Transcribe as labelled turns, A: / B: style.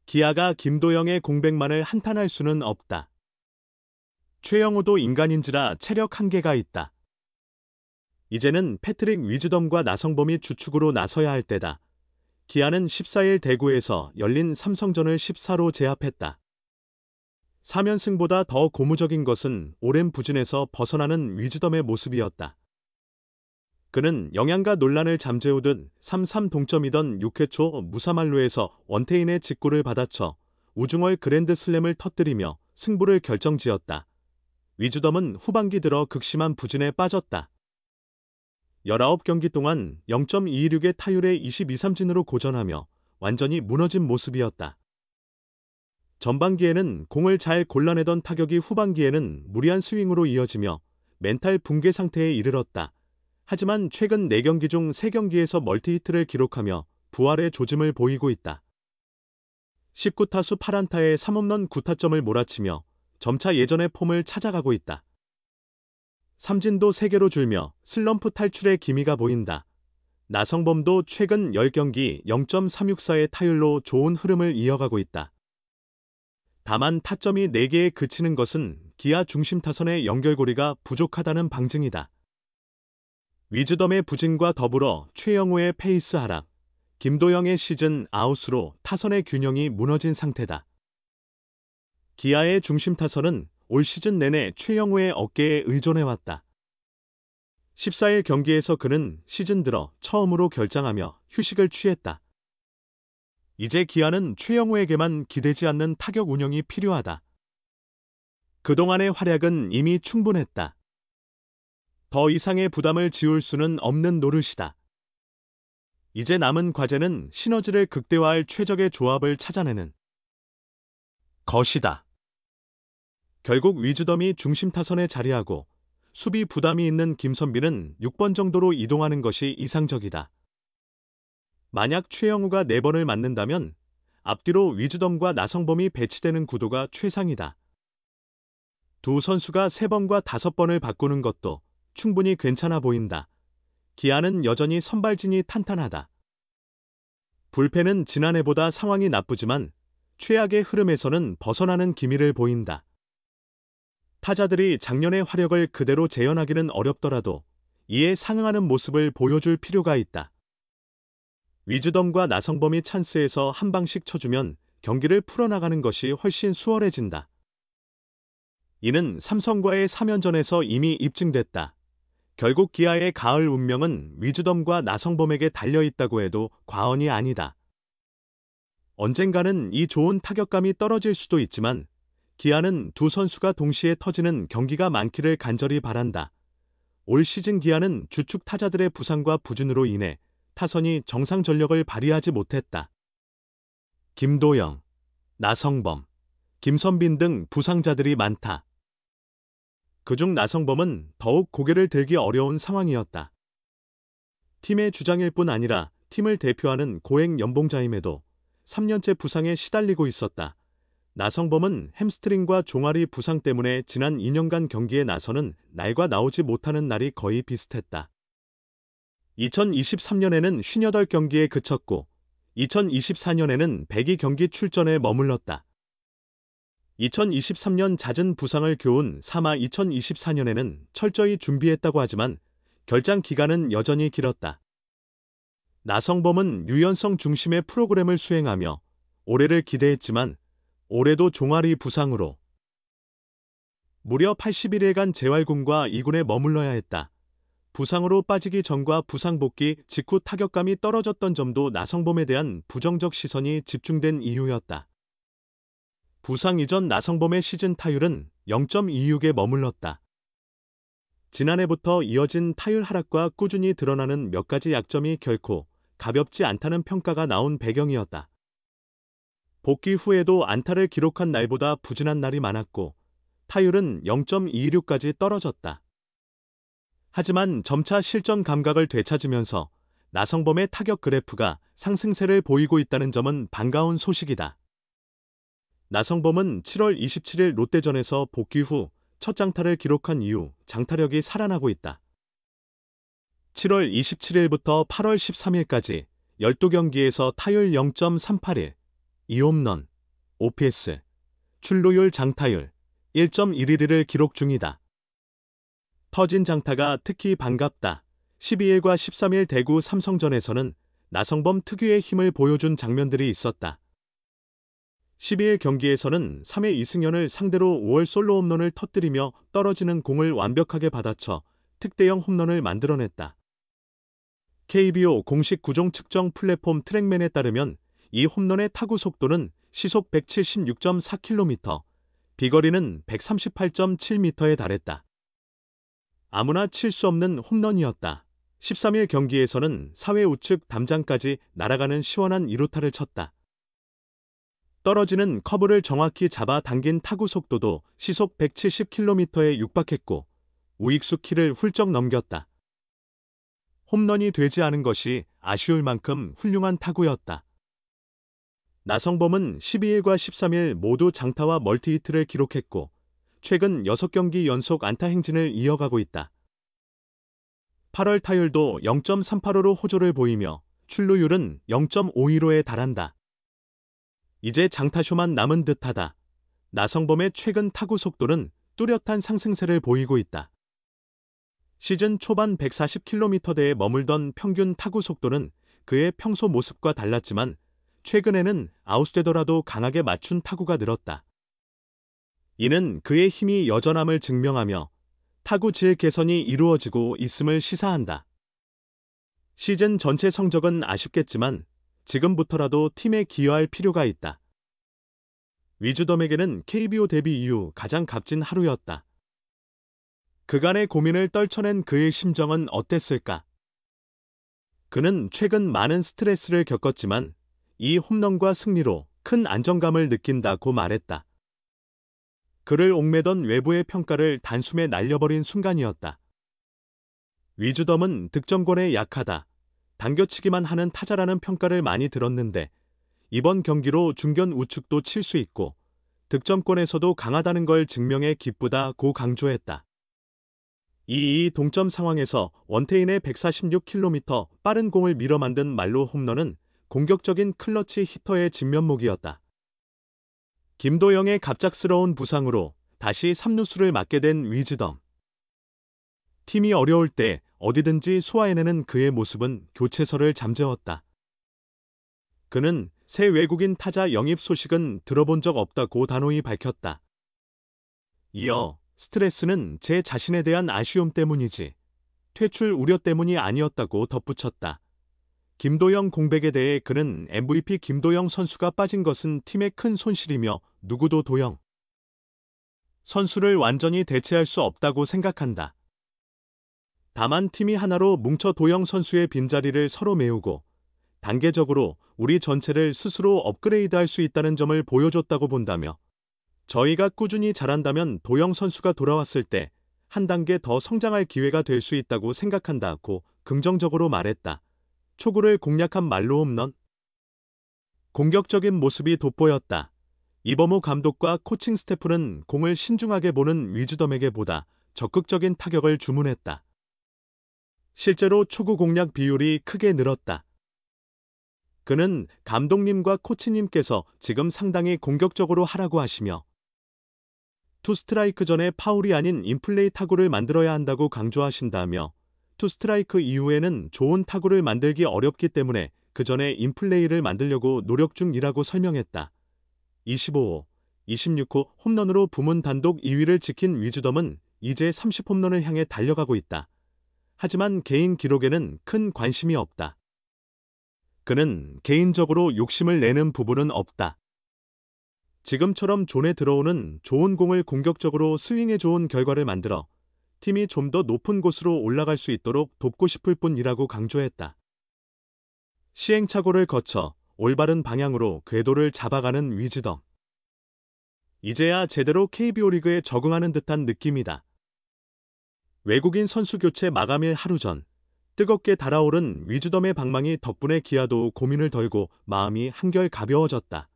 A: 기아가 김도영의 공백만을 한탄할 수는 없다. 최영우도 인간인지라 체력 한계가 있다. 이제는 패트릭 위즈덤과 나성범이 주축으로 나서야 할 때다. 기아는 14일 대구에서 열린 삼성전을 14로 제압했다. 4연승보다 더 고무적인 것은 오랜 부진에서 벗어나는 위즈덤의 모습이었다. 그는 영양가 논란을 잠재우듯 3-3 동점이던 6회 초 무사말루에서 원태인의 직구를 받아쳐 우중월 그랜드슬램을 터뜨리며 승부를 결정지었다. 위즈덤은 후반기 들어 극심한 부진에 빠졌다. 19경기 동안 0.226의 타율에 22삼진으로 고전하며 완전히 무너진 모습이었다. 전반기에는 공을 잘 골라내던 타격이 후반기에는 무리한 스윙으로 이어지며 멘탈 붕괴 상태에 이르렀다. 하지만 최근 4경기 중 3경기에서 멀티히트를 기록하며 부활의 조짐을 보이고 있다. 19타수 8안타에 3홈런 9타점을 몰아치며 점차 예전의 폼을 찾아가고 있다. 삼진도 3개로 줄며 슬럼프 탈출의 기미가 보인다. 나성범도 최근 10경기 0.364의 타율로 좋은 흐름을 이어가고 있다. 다만 타점이 4개에 그치는 것은 기아 중심 타선의 연결고리가 부족하다는 방증이다. 위즈덤의 부진과 더불어 최영우의 페이스 하락, 김도영의 시즌 아웃으로 타선의 균형이 무너진 상태다. 기아의 중심 타선은 올 시즌 내내 최영우의 어깨에 의존해왔다. 14일 경기에서 그는 시즌 들어 처음으로 결장하며 휴식을 취했다. 이제 기아는 최영우에게만 기대지 않는 타격 운영이 필요하다. 그동안의 활약은 이미 충분했다. 더 이상의 부담을 지울 수는 없는 노릇이다. 이제 남은 과제는 시너지를 극대화할 최적의 조합을 찾아내는 것이다. 결국 위즈덤이 중심 타선에 자리하고 수비 부담이 있는 김선빈은 6번 정도로 이동하는 것이 이상적이다. 만약 최영우가 4번을 맞는다면 앞뒤로 위즈덤과 나성범이 배치되는 구도가 최상이다. 두 선수가 3번과 5번을 바꾸는 것도 충분히 괜찮아 보인다. 기아는 여전히 선발진이 탄탄하다. 불펜은 지난해보다 상황이 나쁘지만 최악의 흐름에서는 벗어나는 기미를 보인다. 타자들이 작년의 화력을 그대로 재현하기는 어렵더라도 이에 상응하는 모습을 보여줄 필요가 있다. 위즈덤과 나성범이 찬스에서 한 방씩 쳐주면 경기를 풀어나가는 것이 훨씬 수월해진다. 이는 삼성과의 3연전에서 이미 입증됐다. 결국 기아의 가을 운명은 위즈덤과 나성범에게 달려있다고 해도 과언이 아니다. 언젠가는 이 좋은 타격감이 떨어질 수도 있지만 기아는 두 선수가 동시에 터지는 경기가 많기를 간절히 바란다. 올 시즌 기아는 주축 타자들의 부상과 부진으로 인해 타선이 정상 전력을 발휘하지 못했다. 김도영, 나성범, 김선빈 등 부상자들이 많다. 그중 나성범은 더욱 고개를 들기 어려운 상황이었다. 팀의 주장일 뿐 아니라 팀을 대표하는 고액 연봉자임에도 3년째 부상에 시달리고 있었다. 나성범은 햄스트링과 종아리 부상 때문에 지난 2년간 경기에 나서는 날과 나오지 못하는 날이 거의 비슷했다. 2023년에는 58경기에 그쳤고 2024년에는 102경기 출전에 머물렀다. 2023년 잦은 부상을 교훈 삼아 2024년에는 철저히 준비했다고 하지만 결장 기간은 여전히 길었다. 나성범은 유연성 중심의 프로그램을 수행하며 올해를 기대했지만 올해도 종아리 부상으로 무려 81일간 재활군과 2군에 머물러야 했다. 부상으로 빠지기 전과 부상 복귀 직후 타격감이 떨어졌던 점도 나성범에 대한 부정적 시선이 집중된 이유였다. 부상 이전 나성범의 시즌 타율은 0.26에 머물렀다. 지난해부터 이어진 타율 하락과 꾸준히 드러나는 몇 가지 약점이 결코 가볍지 않다는 평가가 나온 배경이었다. 복귀 후에도 안타를 기록한 날보다 부진한 날이 많았고 타율은 0.26까지 떨어졌다. 하지만 점차 실전 감각을 되찾으면서 나성범의 타격 그래프가 상승세를 보이고 있다는 점은 반가운 소식이다. 나성범은 7월 27일 롯데전에서 복귀 후 첫 장타를 기록한 이후 장타력이 살아나고 있다. 7월 27일부터 8월 13일까지 12경기에서 타율 0.381, 2홈런, OPS, 출루율 장타율 1.11을 기록 중이다. 터진 장타가 특히 반갑다. 12일과 13일 대구 삼성전에서는 나성범 특유의 힘을 보여준 장면들이 있었다. 12일 경기에서는 3회 이승현을 상대로 5월 솔로 홈런을 터뜨리며 떨어지는 공을 완벽하게 받아쳐 특대형 홈런을 만들어냈다. KBO 공식 구종 측정 플랫폼 트랙맨에 따르면 이 홈런의 타구 속도는 시속 176.4km, 비거리는 138.7m에 달했다. 아무나 칠 수 없는 홈런이었다. 13일 경기에서는 4회 우측 담장까지 날아가는 시원한 2루타를 쳤다. 떨어지는 커브를 정확히 잡아 당긴 타구 속도도 시속 170km에 육박했고 우익수 키를 훌쩍 넘겼다. 홈런이 되지 않은 것이 아쉬울 만큼 훌륭한 타구였다. 나성범은 12일과 13일 모두 장타와 멀티히트를 기록했고 최근 6경기 연속 안타 행진을 이어가고 있다. 8월 타율도 0.385로 호조를 보이며 출루율은 0.52로에 달한다. 이제 장타쇼만 남은 듯하다. 나성범의 최근 타구 속도는 뚜렷한 상승세를 보이고 있다. 시즌 초반 140km대에 머물던 평균 타구 속도는 그의 평소 모습과 달랐지만 최근에는 아웃되더라도 강하게 맞춘 타구가 늘었다. 이는 그의 힘이 여전함을 증명하며 타구 질 개선이 이루어지고 있음을 시사한다. 시즌 전체 성적은 아쉽겠지만 지금부터라도 팀에 기여할 필요가 있다. 위즈덤에게는 KBO 데뷔 이후 가장 값진 하루였다. 그간의 고민을 떨쳐낸 그의 심정은 어땠을까? 그는 최근 많은 스트레스를 겪었지만 이 홈런과 승리로 큰 안정감을 느낀다고 말했다. 그를 옥매던 외부의 평가를 단숨에 날려버린 순간이었다. 위즈덤은 득점권에 약하다. 당겨치기만 하는 타자라는 평가를 많이 들었는데 이번 경기로 중견 우측도 칠 수 있고 득점권에서도 강하다는 걸 증명해 기쁘다고 강조했다. 2-2 동점 상황에서 원태인의 146km 빠른 공을 밀어 만든 말로 홈런은 공격적인 클러치 히터의 진면목이었다. 김도영의 갑작스러운 부상으로 다시 3루수를 맡게 된 위즈덤. 팀이 어려울 때 어디든지 소화해내는 그의 모습은 교체설을 잠재웠다. 그는 새 외국인 타자 영입 소식은 들어본 적 없다고 단호히 밝혔다. 이어 스트레스는 제 자신에 대한 아쉬움 때문이지 퇴출 우려 때문이 아니었다고 덧붙였다. 김도영 공백에 대해 그는 MVP 김도영 선수가 빠진 것은 팀의 큰 손실이며 누구도 도영 선수를 완전히 대체할 수 없다고 생각한다. 다만 팀이 하나로 뭉쳐 도영 선수의 빈자리를 서로 메우고 단계적으로 우리 전체를 스스로 업그레이드할 수 있다는 점을 보여줬다고 본다며 저희가 꾸준히 잘한다면 도영 선수가 돌아왔을 때 한 단계 더 성장할 기회가 될 수 있다고 생각한다고 긍정적으로 말했다. 초구를 공략한 말로 홈런. 공격적인 모습이 돋보였다. 이범호 감독과 코칭 스태프는 공을 신중하게 보는 위즈덤에게 보다 적극적인 타격을 주문했다. 실제로 초구 공략 비율이 크게 늘었다. 그는 감독님과 코치님께서 지금 상당히 공격적으로 하라고 하시며 투 스트라이크 전에 파울이 아닌 인플레이 타구를 만들어야 한다고 강조하신다며 투 스트라이크 이후에는 좋은 타구를 만들기 어렵기 때문에 그 전에 인플레이를 만들려고 노력 중이라고 설명했다. 25호, 26호 홈런으로 부문 단독 2위를 지킨 위즈덤은 이제 30홈런을 향해 달려가고 있다. 하지만 개인 기록에는 큰 관심이 없다. 그는 개인적으로 욕심을 내는 부분은 없다. 지금처럼 존에 들어오는 좋은 공을 공격적으로 스윙해 좋은 결과를 만들어 팀이 좀 더 높은 곳으로 올라갈 수 있도록 돕고 싶을 뿐이라고 강조했다. 시행착오를 거쳐 올바른 방향으로 궤도를 잡아가는 위즈덤. 이제야 제대로 KBO 리그에 적응하는 듯한 느낌이다. 외국인 선수 교체 마감일 하루 전 뜨겁게 달아오른 위즈덤의 방망이 덕분에 기아도 고민을 덜고 마음이 한결 가벼워졌다.